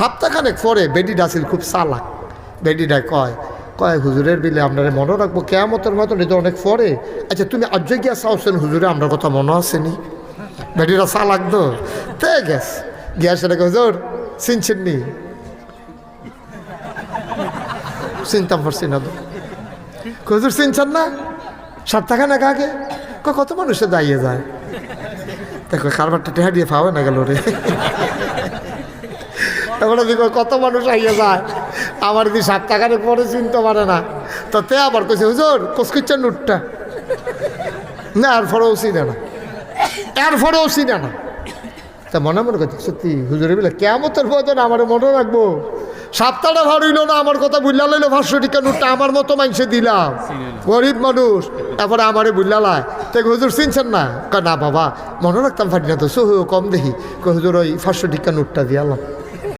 সপ্তাহখানেক পরে বেডি ডাসিল খুব চালাক। বেডিটা কয় হুজুরের বিলে আপনারা মনে রাখবো কেয়ামতের মতন এটা অনেক পরে। আচ্ছা তুমি আজ গিয়া চাওছেন হুজুরে আপনার কথা মনে আসেনি? বেডিটা চালাক তো তে গেছ গিয়া সেটাকে হুজুর চিনছেন নি? চিনতাম পারছি না তো। হুজুর চিনছেন না? সপ্তাহখানেক আগে কত মানুষে দাঁড়িয়ে যায়, দেখো কারবারটা টেহা দিয়ে পাওয়া না গেল রে। এবারে দেখো কত মানুষ আইয়া যায়, আমার যদি সপ্তাহখানেক পরে চিনতে পারে না। তো তে আবার কইছে হুজুর কসকিচ্ছার নোটটা না, এরপরেও চিনে না, এরপরেও চিনে না। তা মনে মনে করছে সত্যি হুজুরে বলে কেমতের মতন আমার মনে রাখবো। সপ্তাহটা ভার হইল না, আমার কথা বুঝলা লইলো 500 টাকা নোটটা আমার মতো মানুষে দিলাম, গরিব মানুষ, তারপরে আমারে বুঝলালায়। তাই হুজুর চিনছেন না? না বাবা মনে রাখতাম পারি না তো, সহ কম দেখি। হুজুর ওই 500 টাকা নোটটা দিয়ালাম।